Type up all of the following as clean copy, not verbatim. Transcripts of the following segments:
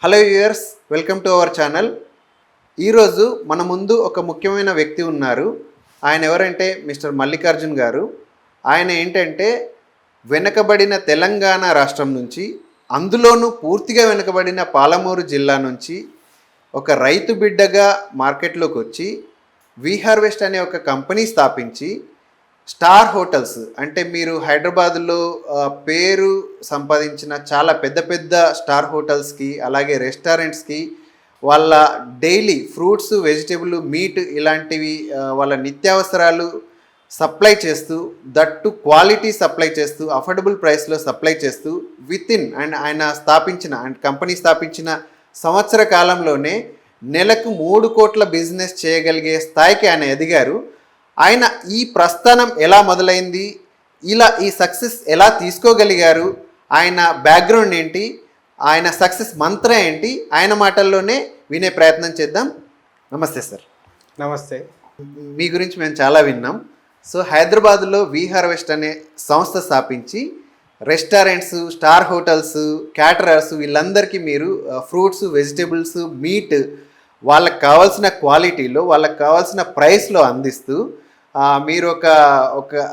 Hello viewers, welcome to our channel. ఈరోజు మన ముందు ఒక ముఖ్యమైన వ్యక్తి ఉన్నారు. ఆయన ఎవరంటే మిస్టర్ మల్లికార్జున్ గారు. ఆయన ఏంటంటే వెనుకబడిన తెలంగాణ రాష్ట్రం నుంచి, అందులోనూ పూర్తిగా వెనుకబడిన పాలమూరు జిల్లా నుంచి ఒక రైతు బిడ్డగా మార్కెట్లోకి వచ్చి వి హార్వెస్ట్ అనే ఒక కంపెనీ స్థాపించి స్టార్ హోటల్స్ అంటే మీరు హైదరాబాదులో పేరు సంపాదించిన చాలా పెద్ద పెద్ద స్టార్ హోటల్స్కి అలాగే రెస్టారెంట్స్కి వాళ్ళ డైలీ ఫ్రూట్స్, వెజిటేబుల్, మీట్ ఇలాంటివి వాళ్ళ నిత్యావసరాలు సప్లై చేస్తూ, దట్టు క్వాలిటీ సప్లై చేస్తూ, అఫోర్డబుల్ ప్రైస్లో సప్లై చేస్తూ అండ్ ఆయన స్థాపించిన అండ్ కంపెనీ స్థాపించిన సంవత్సర కాలంలోనే నెలకు 3 కోట్ల బిజినెస్ చేయగలిగే స్థాయికి ఆయన ఎదిగారు. ఆయన ఈ ప్రస్థానం ఎలా మొదలైంది, ఈ సక్సెస్ ఎలా తీసుకోగలిగారు, ఆయన బ్యాక్గ్రౌండ్ ఏంటి, ఆయన సక్సెస్ మంత్రం ఏంటి, ఆయన మాటల్లోనే వినే ప్రయత్నం చేద్దాం. నమస్తే సార్. నమస్తే. మీ గురించి మేము చాలా విన్నాం. సో హైదరాబాద్లో వి హార్వెస్ట్ అనే సంస్థ స్థాపించి రెస్టారెంట్స్, స్టార్ హోటల్స్, క్యాటరర్స్ వీళ్ళందరికీ మీరు ఫ్రూట్స్, వెజిటేబుల్స్, మీట్ వాళ్ళకి కావాల్సిన క్వాలిటీలో, వాళ్ళకి కావాల్సిన ప్రైస్లో అందిస్తూ మీరు ఒక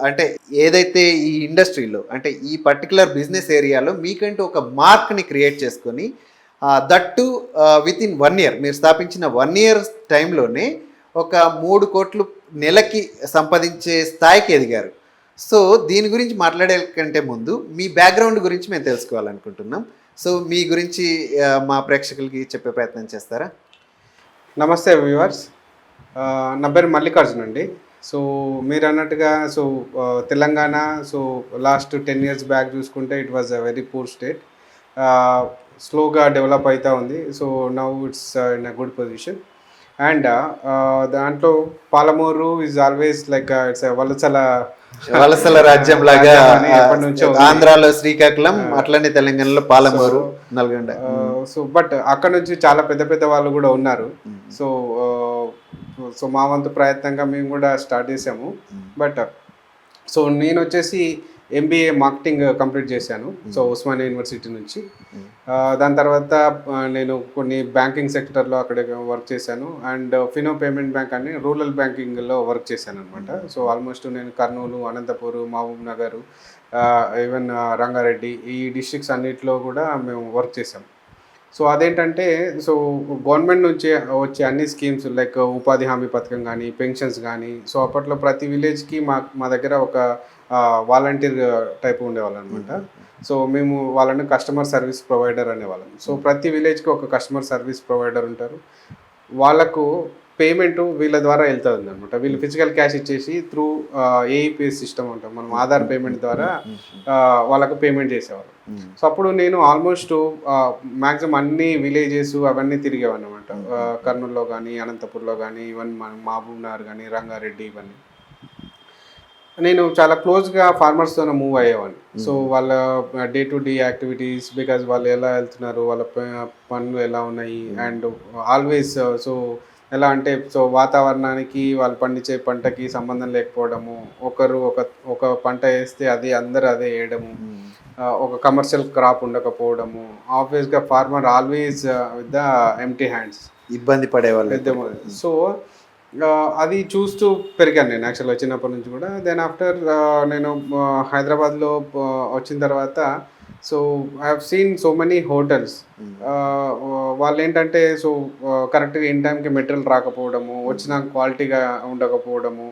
అంటే ఏదైతే ఈ ఇండస్ట్రీలో అంటే ఈ పర్టికులర్ బిజినెస్ ఏరియాలో మీకంటూ ఒక మార్క్ని క్రియేట్ చేసుకొని దట్టు విత్ ఇన్ 1 year మీరు స్థాపించిన 1 year టైంలోనే ఒక 3 కోట్లు నెలకి సంపాదించే స్థాయికి ఎదిగారు. సో దీని గురించి మాట్లాడే కంటే ముందు మీ బ్యాక్గ్రౌండ్ గురించి మేము తెలుసుకోవాలనుకుంటున్నాం. సో మీ గురించి మా ప్రేక్షకులకి చెప్పే ప్రయత్నం చేస్తారా? నమస్తే వ్యూవర్స్. నా పేరు మల్లికార్జున్ అండి. సో మీరు అన్నట్టుగా తెలంగాణ లాస్ట్ 10 years బ్యాక్ చూసుకుంటే it was a very poor state. స్లోగా డెవలప్ అవుతూ ఉంది. So now it's in a good position. And దాంట్లో Palamuru is always like it's వలసల రాజ్యం లాగా. ఆంధ్రాలో శ్రీకాకుళం, అట్లనే తెలంగాణలో పాలమూరు, నల్గొండ. బట్ అక్కడ నుంచి చాలా పెద్ద పెద్ద వాళ్ళు కూడా ఉన్నారు. సో మా వంతు ప్రయత్నంగా మేము కూడా స్టార్ట్ చేసాము. బట్ నేను వచ్చేసి MBA మార్కెటింగ్ కంప్లీట్ చేశాను. ఉస్మానియా యూనివర్సిటీ నుంచి. దాని తర్వాత నేను కొన్ని బ్యాంకింగ్ సెక్టర్లో అక్కడ వర్క్ చేశాను. అండ్ ఫినో పేమెంట్ బ్యాంక్ అని రూరల్ బ్యాంకింగ్లో వర్క్ చేశాను అనమాట. ఆల్మోస్ట్ నేను కర్నూలు, అనంతపూర్, మహబూబ్ నగర్, ఈవెన్ రంగారెడ్డి ఈ డిస్ట్రిక్ట్స్ అన్నిటిలో కూడా మేము వర్క్ చేసాం. అదేంటంటే గవర్నమెంట్ నుంచి వచ్చే అన్ని స్కీమ్స్ లైక్ ఉపాధి హామీ పథకం కానీ, పెన్షన్స్ కానీ, అప్పట్లో ప్రతి విలేజ్కి మా దగ్గర ఒక వాలంటీర్ టైప్ ఉండేవాళ్ళు అనమాట. మేము వాళ్ళని కస్టమర్ సర్వీస్ ప్రొవైడర్ అనేవాళ్ళం. ప్రతి విలేజ్కి ఒక కస్టమర్ సర్వీస్ ప్రొవైడర్ ఉంటారు. వాళ్ళకు పేమెంట్ వీళ్ళ ద్వారా వెళ్తుంది అనమాట. వీళ్ళు ఫిజికల్ క్యాష్ ఇచ్చేసి త్రూ AEPS సిస్టమ్ ఉంటాం, మనం ఆధార్ పేమెంట్ ద్వారా వాళ్ళకు పేమెంట్ చేసేవాళ్ళం. అప్పుడు నేను ఆల్మోస్ట్ మ్యాక్సిమం అన్ని విలేజెస్ అవన్నీ తిరిగేవాడిని అనమాట. కర్నూలులో కానీ, అనంతపూర్లో కానీ, ఈవెన్ మహబూబ్ నగర్ కానీ, రంగారెడ్డి, ఇవన్నీ నేను చాలా క్లోజ్గా ఫార్మర్స్తో మూవ్ అయ్యేవాడిని. వాళ్ళ day to day activities, because వాళ్ళు ఎలా వెళ్తున్నారు, వాళ్ళ పనులు ఎలా ఉన్నాయి, అండ్ ఆల్వేస్ ఎలా అంటే వాతావరణానికి, వాళ్ళు పండించే పంటకి సంబంధం లేకపోవడము, ఒకరు ఒక పంట వేస్తే అందరూ అదే వేయడము, ఒక కమర్షియల్ క్రాప్ ఉండకపోవడము, ఆబ్వియస్గా farmer always with the empty hands ఇబ్బంది పడేవాళ్ళు. అది చూస్తూ పెరిగాను నేను యాక్చువల్గా చిన్నప్పటి నుంచి కూడా. దెన్ ఆఫ్టర్ నేను హైదరాబాద్లో వచ్చిన తర్వాత I have seen so many hotels. వాళ్ళు ఏంటంటే కరెక్ట్గా ఇన్ టైంకి మెటీరియల్ రాకపోవడము, వచ్చిన క్వాలిటీగా ఉండకపోవడము,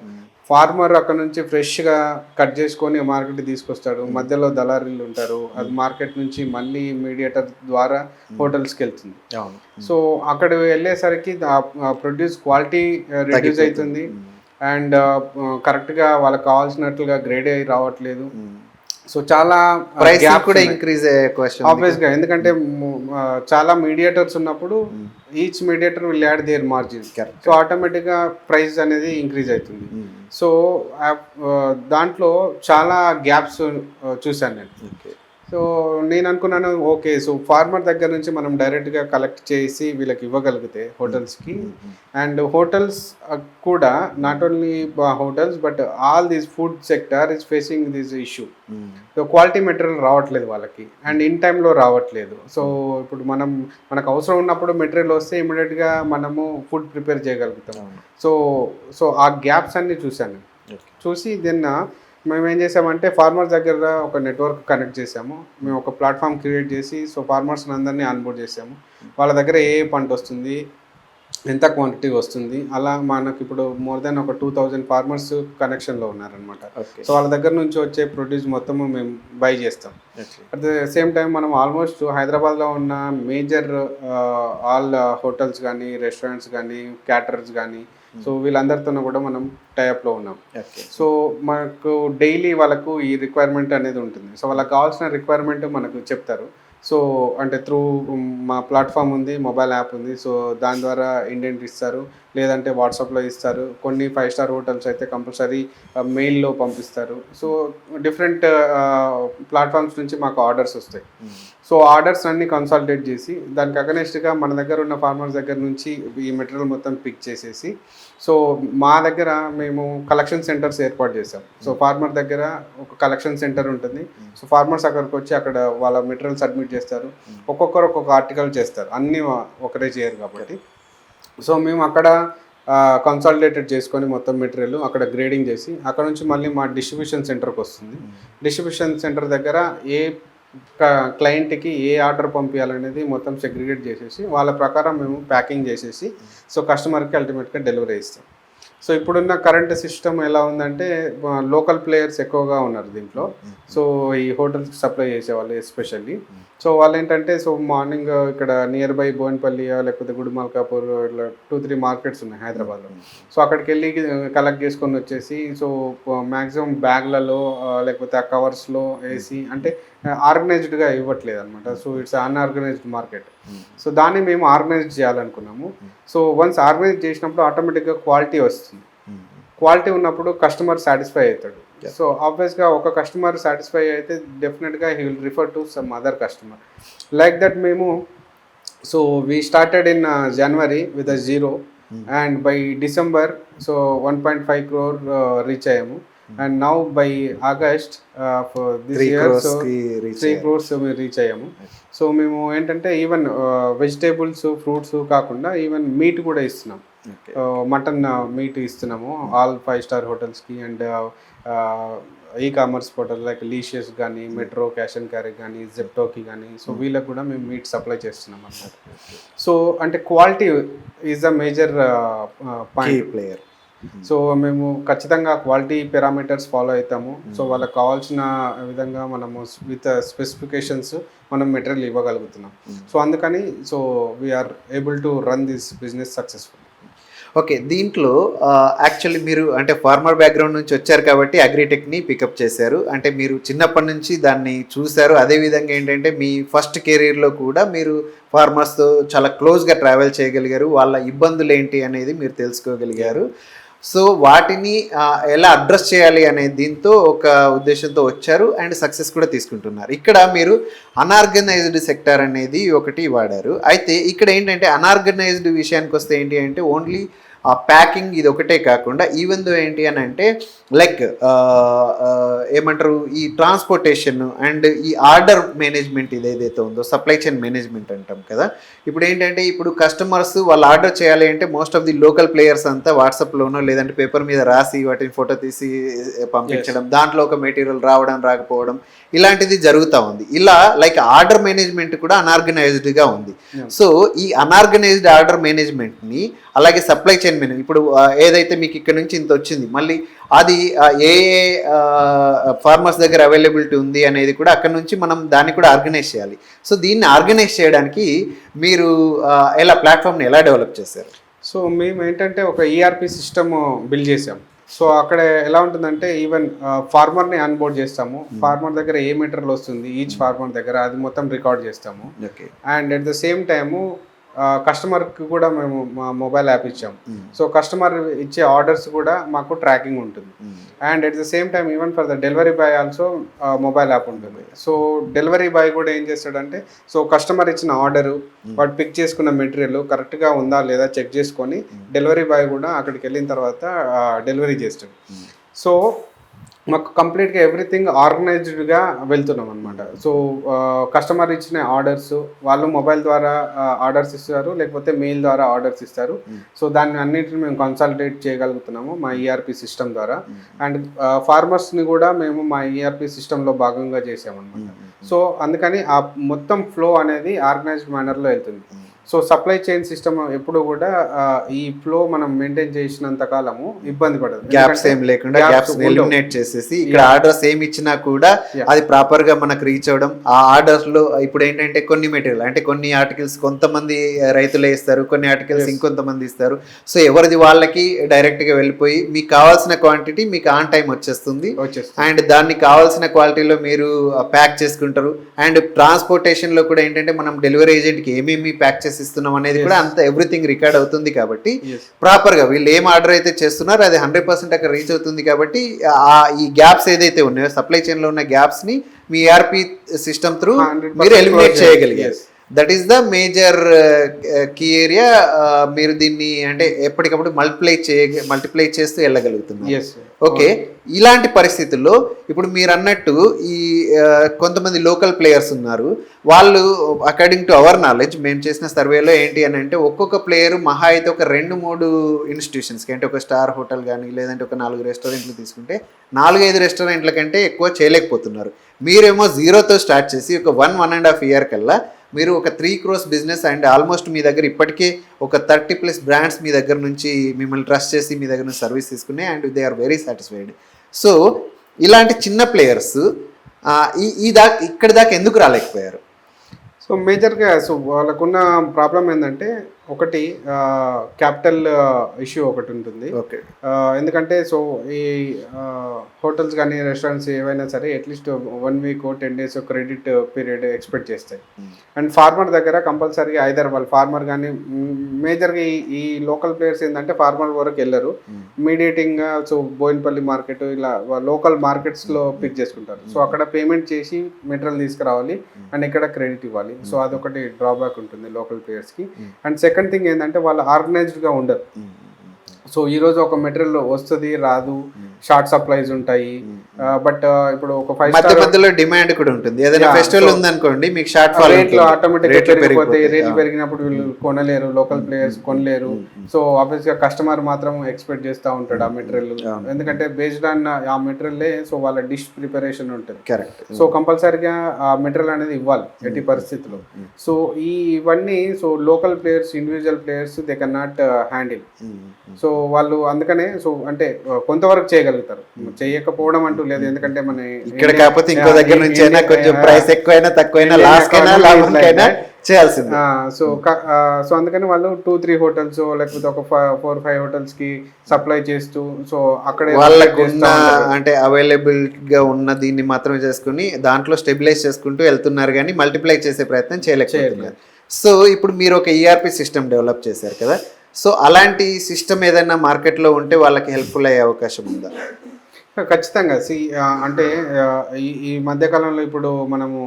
ఫార్మర్ అక్కడ నుంచి ఫ్రెష్గా కట్ చేసుకొని మార్కెట్ తీసుకొస్తాడు, మధ్యలో దళారీలు ఉంటారు, అది మార్కెట్ నుంచి మళ్ళీ మీడియేటర్ ద్వారా హోటల్స్కి వెళ్తుంది. అక్కడ వెళ్ళేసరికి ప్రొడ్యూస్ క్వాలిటీ రిడ్యూస్ అవుతుంది అండ్ కరెక్ట్గా వాళ్ళకి కావాల్సినట్లుగా గ్రేడ్ అయి రావట్లేదు. చాలా గ్యాప్ కూడా ఇంక్రీజ్ అయ్యే క్వశ్చన్ ఆబ్వియస్గా, ఎందుకంటే చాలా మీడియేటర్స్ ఉన్నప్పుడు each mediator will add their margin. ఆటోమేటిక్గా ప్రైస్ అనేది ఇంక్రీజ్ అవుతుంది. దాంట్లో చాలా గ్యాప్స్ చూశాను నేను. సో నేను అనుకున్నాను ఓకే, సో ఫార్మర్ దగ్గర నుంచి మనం డైరెక్ట్గా కలెక్ట్ చేసి వీళ్ళకి ఇవ్వగలిగితే హోటల్స్కి, అండ్ హోటల్స్ కూడా not only hotels but all this food sector is facing this issue. So quality material రావట్లేదు వాళ్ళకి, అండ్ ఇన్ టైంలో రావట్లేదు. సో ఇప్పుడు మనకు అవసరం ఉన్నప్పుడు మెటీరియల్ వస్తే ఇమీడియట్గా మనము ఫుడ్ ప్రిపేర్ చేయగలుగుతాం. సో సో ఆ గ్యాప్స్ అన్నీ చూశాను. చూసి దెన్ మేము ఏం చేసామంటే ఫార్మర్స్ దగ్గర ఒక నెట్వర్క్ కనెక్ట్ చేసాము. మేము ఒక ప్లాట్ఫామ్ క్రియేట్ చేసి సో ఫార్మర్స్ని అందరినీ ఆన్బోర్డ్ చేసాము. వాళ్ళ దగ్గర ఏ పంట వస్తుంది, ఎంత క్వాంటిటీ వస్తుంది, అలా మనకి ఇప్పుడు మోర్ దెన్ ఒక 2000 ఫార్మర్స్ కనెక్షన్లో ఉన్నారనమాట. సో వాళ్ళ దగ్గర నుంచి వచ్చే ప్రొడ్యూస్ మొత్తము మేము బై చేస్తాం. అట్ ద సేమ్ టైం మనం ఆల్మోస్ట్ హైదరాబాద్లో ఉన్న మేజర్ ఆల్ హోటల్స్ కానీ, రెస్టారెంట్స్ కానీ, క్యాటరర్స్ కానీ, సో వీళ్ళందరితో కూడా మనం టైప్లో ఉన్నాం. సో మనకు డైలీ వాళ్ళకు ఈ రిక్వైర్మెంట్ అనేది ఉంటుంది. సో వాళ్ళకి కావాల్సిన రిక్వైర్మెంట్ మనకు చెప్తారు. సో అంటే త్రూ మా ప్లాట్ఫామ్ ఉంది, మొబైల్ యాప్ ఉంది. సో దాని ద్వారా ఇండెంట్ ఇస్తారు, లేదంటే వాట్సాప్లో ఇస్తారు. కొన్ని 5 స్టార్ హోటల్స్ అయితే కంపల్సరీ మెయిల్లో పంపిస్తారు. సో డిఫరెంట్ ప్లాట్ఫామ్స్ నుంచి మాకు ఆర్డర్స్ వస్తాయి. సో ఆర్డర్స్ అన్ని కన్సాలిడేట్ చేసి దానికి అగనెస్ట్గా మన దగ్గర ఉన్న ఫార్మర్స్ దగ్గర నుంచి ఈ మెటీరియల్ మొత్తం పిక్ చేసేసి, సో మా దగ్గర మేము కలెక్షన్ సెంటర్స్ ఏర్పాటు చేసాం. సో ఫార్మర్ దగ్గర ఒక కలెక్షన్ సెంటర్ ఉంటుంది. సో ఫార్మర్స్ అక్కడికి వచ్చి అక్కడ వాళ్ళ మెటీరియల్ సబ్మిట్ చేస్తారు. ఒక్కొక్కరు ఒక్కొక్క ఆర్టికల్ చేస్తారు, అన్నీ ఒకటే చేయరు కాబట్టి. సో మేము అక్కడ కన్సాలిడేటెడ్ చేసుకొని మొత్తం మెటీరియల్ అక్కడ గ్రేడింగ్ చేసి అక్కడ నుంచి మళ్ళీ మా డిస్ట్రిబ్యూషన్ సెంటర్కి వస్తుంది. డిస్ట్రిబ్యూషన్ సెంటర్ దగ్గర ఏ క్లయింట్కి ఏ ఆర్డర్ పంపించాలనేది మొత్తం సెగ్రిగేట్ చేసేసి వాళ్ళ ప్రకారం మేము ప్యాకింగ్ చేసేసి సో కస్టమర్కి అల్టిమేట్గా డెలివరీ ఇస్తాం. సో ఇప్పుడున్న కరెంట్ సిస్టమ్ ఎలా ఉందంటే లోకల్ ప్లేయర్స్ ఎక్కువగా ఉన్నారు దీంట్లో. సో ఈ హోటల్స్కి సప్లై చేసేవాళ్ళు ఎస్పెషల్లీ. సో వాళ్ళు ఏంటంటే సో మార్నింగ్ ఇక్కడ నియర్ బై బోయినపల్లి లేకపోతే గుడిమల్కాపూర్ ఇట్లా 2-3 మార్కెట్స్ ఉన్నాయి హైదరాబాద్లో. సో అక్కడికి వెళ్ళి కలెక్ట్ చేసుకొని వచ్చేసి సో మ్యాక్సిమం బ్యాగ్లలో లేకపోతే ఆ కవర్స్లో వేసి అంటే ఆర్గనైజ్డ్గా ఇవ్వట్లేదు అనమాట. So it's unorganised market. So దాన్ని మేము ఆర్గనైజ్ చేయాలనుకున్నాము. సో వన్స్ ఆర్గనైజ్ చేసినప్పుడు ఆటోమేటిక్గా క్వాలిటీ వస్తుంది. క్వాలిటీ ఉన్నప్పుడు కస్టమర్ సాటిస్ఫై అవుతాడు. సో ఆబ్వియస్గా ఒక కస్టమర్ సాటిస్ఫై అయితే డెఫినెట్గా he will refer to some other customer. Like that మేము so we started in January with a 0 and by December so 1.5 crore reach అయ్యాము. And now by August this year so 3 crores మేము reach అయ్యాము. So మేము ఏంటంటే even vegetables, fruits కాకుండా even meat కూడా ఇస్తున్నాం. Mutton meat ఇస్తున్నాము ఆల్ 5 స్టార్ హోటల్స్కి and e-commerce portal like Licious కానీ, మెట్రో, క్యాష్ అండ్ క్యారీ కానీ, జెప్టోకి కానీ, సో వీళ్ళకి కూడా మేము మీట్ సప్లై చేస్తున్నాం అన్నమాట. సో అంటే quality is the major point player. So మేము ఖచ్చితంగా క్వాలిటీ పారామీటర్స్ ఫాలో అవుతాము. సో వాళ్ళకి కావాల్సిన విధంగా మనము విత్ స్పెసిఫికేషన్స్ మనం మెటీరియల్ ఇవ్వగలుగుతున్నాం. సో అందుకని so we are able to run this business successful. Okay, దీంట్లో యాక్చువల్లీ మీరు అంటే ఫార్మర్ బ్యాక్గ్రౌండ్ నుంచి వచ్చారు కాబట్టి అగ్రిటెక్ని పికప్ చేశారు. అంటే మీరు చిన్నప్పటి నుంచి దాన్ని చూశారు. అదేవిధంగా ఏంటంటే మీ ఫస్ట్ కెరీర్లో కూడా మీరు ఫార్మర్స్తో చాలా క్లోజ్గా ట్రావెల్ చేయగలిగారు. వాళ్ళ ఇబ్బందులు ఏంటి అనేది మీరు తెలుసుకోగలిగారు. సో వాటిని ఎలా అడ్రస్ చేయాలి అనే దీంతో ఒక ఉద్దేశంతో వచ్చారు అండ్ సక్సెస్ కూడా తీసుకుంటున్నారు. ఇక్కడ మీరు అన్ఆర్గనైజ్డ్ సెక్టార్ అనేది ఒకటి వాడారు. అయితే ఇక్కడ ఏంటంటే అన్ఆర్గనైజ్డ్ విషయానికి వస్తే ఏంటి అంటే ఓన్లీ ఆ ప్యాకింగ్ ఇది ఒకటే కాకుండా ఈవెన్ దో ఏంటి అని అంటే లైక్ ఏమంటారు ఈ ట్రాన్స్పోర్టేషన్ అండ్ ఈ ఆర్డర్ మేనేజ్మెంట్ ఇదేదైతే ఉందో సప్లై చైన్ మేనేజ్మెంట్ అంటాం కదా. ఇప్పుడు ఏంటంటే ఇప్పుడు కస్టమర్స్ వాళ్ళు ఆర్డర్ చేయాలి అంటే most of the local players అంతా వాట్సాప్లోనో లేదంటే పేపర్ మీద రాసి వాటిని ఫోటో తీసి పంపించడం, దాంట్లో ఒక మెటీరియల్ రావడం రాకపోవడం ఇలాంటిది జరుగుతూ ఉంది. ఇలా లైక్ ఆర్డర్ మేనేజ్మెంట్ కూడా అన్ఆర్గనైజ్డ్గా ఉంది. సో ఈ అన్ఆర్గనైజ్డ్ ఆర్డర్ మేనేజ్మెంట్ని అలాగే సప్లై చైన్ మేనేజ్ ఇప్పుడు ఏదైతే మీకు ఇక్కడ నుంచి ఇంత వచ్చింది మళ్ళీ అది ఏ ఫార్మర్స్ దగ్గర అవైలబిలిటీ ఉంది అనేది కూడా అక్కడ నుంచి మనం దాన్ని కూడా ఆర్గనైజ్ చేయాలి. సో దీన్ని ఆర్గనైజ్ చేయడానికి మీరు ఎలా ప్లాట్ఫామ్ని ఎలా డెవలప్ చేశారు? సో మేము ఏంటంటే ఒక ఈఆర్పి సిస్టమ్ బిల్డ్ చేసాం. సో అక్కడ ఎలా ఉంటుందంటే ఈవెన్ ఫార్మర్ని ఆన్బోర్డ్ చేస్తాము. ఫార్మర్ దగ్గర ఏ మెటీరియల్ వస్తుంది ఈచ్ ఫార్మర్ దగ్గర అది మొత్తం రికార్డ్ చేస్తాము. And at the same time కస్టమర్కి కూడా మేము మా మొబైల్ యాప్ ఇచ్చాము. సో కస్టమర్ ఇచ్చే ఆర్డర్స్ కూడా మాకు ట్రాకింగ్ ఉంటుంది. And at the same time even for the delivery boy also mobile app ఉంటుంది. సో డెలివరీ బాయ్ కూడా ఏం చేస్తాడంటే, సో కస్టమర్ ఇచ్చిన ఆర్డరు, వాడు పిక్ చేసుకున్న మెటీరియల్ కరెక్ట్గా ఉందా లేదా చెక్ చేసుకొని డెలివరీ బాయ్ కూడా అక్కడికి వెళ్ళిన తర్వాత డెలివరీ చేస్తాడు. సో మాకు కంప్లీట్గా ఎవ్రీథింగ్ ఆర్గనైజ్డ్గా వెళ్తున్నాం అనమాట. సో కస్టమర్ ఇచ్చిన ఆర్డర్స్ వాళ్ళు మొబైల్ ద్వారా ఆర్డర్స్ ఇస్తారు, లేకపోతే మెయిల్ ద్వారా ఆర్డర్స్ ఇస్తారు. సో దాన్ని అన్నింటిని మేము కన్సల్టేట్ చేయగలుగుతున్నాము మా ఈఆర్పి సిస్టమ్ ద్వారా. అండ్ ఫార్మర్స్ని కూడా మేము మా ఈఆర్పి సిస్టంలో భాగంగా చేసామన్నమాట. సో అందుకని ఆ మొత్తం ఫ్లో అనేది ఆర్గనైజ్డ్ మేనర్లో వెళ్తుంది. సో సప్లై చైన్ సిస్టమ్ ఎప్పుడు కూడా ఈ ఫ్లో మనం మెయింటైన్ చేసినంత కాలము ఇబ్బంది పడదు. గ్యాప్స్ ఏం లేకుండా గ్యాప్స్ ఎలిమినేట్ చేసేసి ఇక్కడ ఆర్డర్స్ ఏమి ఇచ్చినా కూడా అది ప్రాపర్ గా మనకు రీచ్ అవ్వడం. ఆ ఆర్డర్స్ లో ఇప్పుడు ఏంటంటే కొన్ని మెటీరియల్ అంటే కొన్ని ఆర్టికల్స్ కొంతమంది రైతులే ఇస్తారు, కొన్ని ఆర్టికల్స్ ఇంకొంతమంది ఇస్తారు. సో ఎవరిది వాళ్ళకి డైరెక్ట్ గా వెళ్ళిపోయి మీకు కావాల్సిన క్వాంటిటీ మీకు ఆన్ టైం వచ్చేస్తుంది. అండ్ దాన్ని కావాల్సిన క్వాలిటీలో మీరు ప్యాక్ చేసుకుంటారు. అండ్ ట్రాన్స్పోర్టేషన్ లో కూడా ఏంటంటే మనం డెలివరీ ఏజెంట్ కి ఏమేమి ప్యాక్ చేసి ఇస్తున్నాం అనేది కూడా అంత ఎవ్రీథింగ్ రికార్డ్ అవుతుంది. కాబట్టి ప్రాపర్ గా వీళ్ళు ఏం ఆర్డర్ అయితే చేస్తున్నారో అది 100% అక్కడ రీచ్ అవుతుంది. కాబట్టి ఈ గ్యాప్స్ ఏదైతే ఉన్నాయో సప్లై చైన్ లో ఉన్న గ్యాప్స్ ని మీ ERP సిస్టమ్ త్రూ మీరు ఎలిమినేట్ చేయగలిగారు. That is the major key area. మీరు దీన్ని అంటే ఎప్పటికప్పుడు మల్టిప్లై చేస్తూ వెళ్ళగలుగుతున్నారు. ఓకే, ఇలాంటి పరిస్థితుల్లో ఇప్పుడు మీరు అన్నట్టు ఈ కొంతమంది లోకల్ ప్లేయర్స్ ఉన్నారు. వాళ్ళు అకార్డింగ్ టు అవర్ నాలెడ్జ్ మేము చేసిన సర్వేలో ఏంటి అని అంటే ఒక్కొక్క ప్లేయర్ మహా అయితే ఒక 2-3 ఇన్స్టిట్యూషన్స్కి అంటే ఒక స్టార్ హోటల్ కానీ లేదంటే ఒక 4 రెస్టారెంట్లు తీసుకుంటే 4-5 రెస్టారెంట్ల కంటే ఎక్కువ చేయలేకపోతున్నారు. మీరేమో జీరోతో స్టార్ట్ చేసి ఒక 1.5 ఇయర్ కల్లా మీరు ఒక 3 crores బిజినెస్ అండ్ ఆల్మోస్ట్ మీ దగ్గర ఇప్పటికే ఒక 30+ బ్రాండ్స్ మీ దగ్గర నుంచి మిమ్మల్ని ట్రస్ట్ చేసి మీ దగ్గర నుంచి సర్వీస్ తీసుకున్నాయి and they are very satisfied. So ఇలాంటి చిన్న ప్లేయర్స్ ఇక్కడ దాకా ఎందుకు రాలేకపోయారు? సో మేజర్గా సో వాళ్ళకున్న ప్రాబ్లం ఏంటంటే ఒకటి క్యాపిటల్ ఇష్యూ ఒకటి ఉంటుంది. ఓకే, ఎందుకంటే సో ఈ హోటల్స్ కానీ రెస్టారెంట్స్ ఏవైనా సరే at least 1 week 10 days credit period expect చేస్తాయి. అండ్ ఫార్మర్ దగ్గర కంపల్సరీగా ఐదర్ వాళ్ళు ఫార్మర్ కానీ మేజర్గా ఈ లోకల్ ప్లేయర్స్ ఏంటంటే ఫార్మర్ వరకు వెళ్ళరు, ఇమీడియటింగ్గా సో బోయినపల్లి మార్కెట్ ఇలా లోకల్ మార్కెట్స్లో పిక్ చేసుకుంటారు. సో అక్కడ పేమెంట్ చేసి మెటీరియల్ తీసుకురావాలి అండ్ ఇక్కడ క్రెడిట్ ఇవ్వాలి. సో అదొకటి డ్రాబ్యాక్ ఉంటుంది లోకల్ ప్లేయర్స్కి. అండ్ సెకండ్ థింగ్ ఏంటంటే వాళ్ళు ఆర్గనైజ్డ్గా ఉండరు. సో ఈరోజు ఒక మెటీరియల్ వస్తుంది రాదు, షార్ట్ సప్లైస్ ఉంటాయి. బట్ ఇప్పుడు ఒక 5 మధ్యలో డిమాండ్ కూడా ఉంటుంది. ఏదైనా ఫెస్టివల్ ఉందనుకోండి మీకు షార్ట్ రేట్లు ఆటోమేటిక్గా పెరిగిపోతాయి. రేట్లు పెరిగినప్పుడు వీళ్ళు కొనలేరు, లోకల్ ప్లేయర్స్ కొనలేరు. సో ఆబ్వియస్గా కస్టమర్ మాత్రం ఎక్స్పెక్ట్ చేస్తూ ఉంటాడు ఆ మెటీరియల్, ఎందుకంటే బేస్డ్ ఆన్ ఆ మెటీరియల్లే సో వాళ్ళ డిష్ ప్రిపరేషన్ ఉంటుంది. కరెక్ట్. సో కంపల్సరీగా ఆ మెటీరియల్ అనేది ఇవ్వాలి ఎట్టి పరిస్థితుల్లో. సో ఇవన్నీ so local players individual players they can not handle. So వాళ్ళు అందుకనే సో అంటే కొంతవరకు చేయగలుగుతారు, చేయకపోవడం అంటూ లేదు. ఎందుకంటే మన ఇక్కడ కాకపోతే ఇంకో దగ్గర నుంచి అయినా కొంచెం ప్రైస్ ఎక్కువైనా తక్కువైనా లాస్ కైనా లాభంకైనా చేయాల్సింది. సో అందుకని వాళ్ళు 2-3 హోటల్స్ లేకపోతే ఒక 4-5 హోటల్స్ కి సప్లై చేస్తూ సో అక్కడే వాళ్ళకు ఉన్న అంటే అవైలబుల్ గా ఉన్న దీన్ని మాత్రమే చేసుకుని దాంట్లో స్టెబిలైజ్ చేసుకుంటూ వెళ్తున్నారు కానీ మల్టిప్లై చేసే ప్రయత్నం చేయలేకపోతున్నారు. సో ఇప్పుడు మీరు ఒక ERP సిస్టమ్ డెవలప్ చేశారు కదా, సో అలాంటి సిస్టమ్ ఏదైనా మార్కెట్లో ఉంటే వాళ్ళకి హెల్ప్ఫుల్ అయ్యే అవకాశం ఉందా? ఖచ్చితంగా. అంటే ఈ మధ్యకాలంలో ఇప్పుడు మనము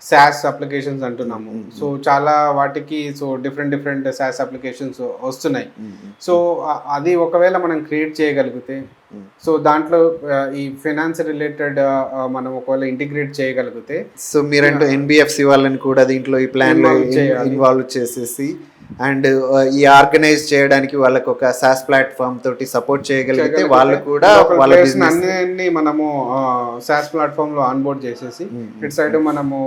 SaaS అప్లికేషన్స్ అంటున్నాము. సో చాలా వాటికి సో డిఫరెంట్ SaaS అప్లికేషన్స్ వస్తున్నాయి. సో అది ఒకవేళ మనం క్రియేట్ చేయగలిగితే సో దాంట్లో ఈ ఫైనాన్స్ రిలేటెడ్ మనం ఒకవేళ ఇంటిగ్రేట్ చేయగలిగితే సో మీరంటూ NBFC వాళ్ళని కూడా దీంట్లో ఈ ప్లాన్లో ఇన్వాల్వ్ చేసేసి అండ్ ఈ ఆర్గనైజ్ చేయడానికి వాళ్ళకి ఒక SaaS ప్లాట్ఫామ్ తోటి సపోర్ట్ చేయగలిగితే వాళ్ళు కూడా వాళ్ళ బిజినెస్ అన్ని మనము SaaS ప్లాట్ఫామ్ లో ఆన్బోర్డ్ చేసేసి ఇటు సైడ్ మనము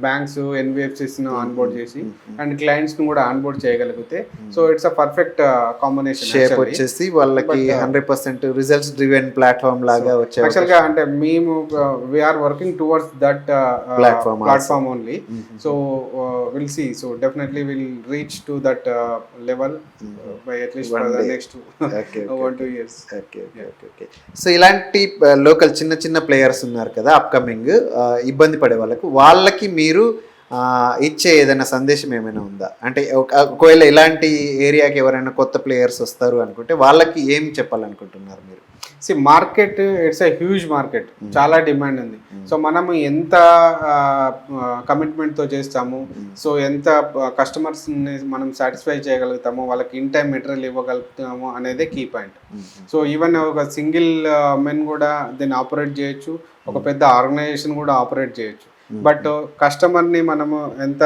బ్యాంక్స్ NBFCs ను ఆన్బోర్డ్ చేసి అండ్ క్లయింట్స్ ను కూడా ఆన్బోర్డ్ చేయగలిగితే so it's a perfect combination shape వచ్చేసి వాళ్ళకి 100% రిజల్ట్స్ డ్రివెన్ ప్లాట్ఫామ్ లాగా వచ్చే యాక్చువల్ గా అంటే మేము we are working towards that platform only. So will see. So definitely will reach to that level by at least for the next 1-2 years. Okay. So ఇలాంటి local చిన్న players ఉన్నారు కదా upcoming ఇబ్బంది పడే వాళ్ళకి మీరు ఇచ్చే ఏదైనా సందేశం ఏమైనా ఉందా? అంటే ఒకవేళ ఇలాంటి ఏరియాకి ఎవరైనా కొత్త ప్లేయర్స్ వస్తారు అనుకుంటే వాళ్ళకి ఏం చెప్పాలనుకుంటున్నారు మీరు? Market it's a huge market, చాలా డిమాండ్ ఉంది. సో మనము ఎంత కమిట్మెంట్తో చేస్తాము, సో ఎంత కస్టమర్స్ని మనం సాటిస్ఫై చేయగలుగుతాము, వాళ్ళకి ఇన్ టైం మెటీరియల్ ఇవ్వగలుగుతాము అనేదే కీ పాయింట్. సో ఈవెన్ ఒక సింగిల్ మెన్ కూడా దీన్ని ఆపరేట్ చేయొచ్చు, ఒక పెద్ద ఆర్గనైజేషన్ కూడా ఆపరేట్ చేయొచ్చు. బట్ కస్టమర్ని మనము ఎంత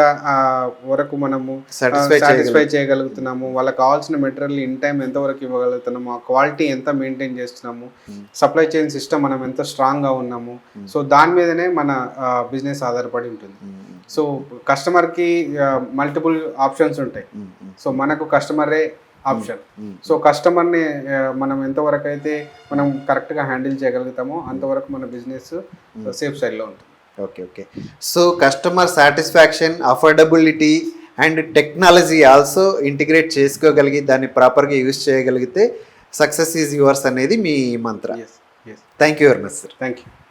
వరకు మనము సాటిస్ఫై చేయగలుగుతున్నాము, వాళ్ళకి కావాల్సిన మెటీరియల్ ఇన్ టైం ఎంతవరకు ఇవ్వగలుగుతున్నాము, ఆ క్వాలిటీ ఎంత మెయింటైన్ చేస్తున్నాము, సప్లై చైన్ సిస్టమ్ మనం ఎంత స్ట్రాంగ్గా ఉన్నాము, సో దాని మీదనే మన బిజినెస్ ఆధారపడి ఉంటుంది. సో కస్టమర్కి మల్టిపుల్ ఆప్షన్స్ ఉంటాయి, సో మనకు కస్టమరే ఆప్షన్. సో కస్టమర్ని మనం ఎంతవరకు అయితే మనం కరెక్ట్గా హ్యాండిల్ చేయగలుగుతామో అంతవరకు మన బిజినెస్ సేఫ్ సైడ్లో ఉంటుంది. Okay. So customer satisfaction, affordability and technology also integrate చేసుకోగలిగి దాన్ని ప్రాపర్గా యూజ్ చేయగలిగితే సక్సెస్ ఈజ్ యువర్స్ అనేది మీ మంత్ర. Yes. Thank you very much sir. Thank you.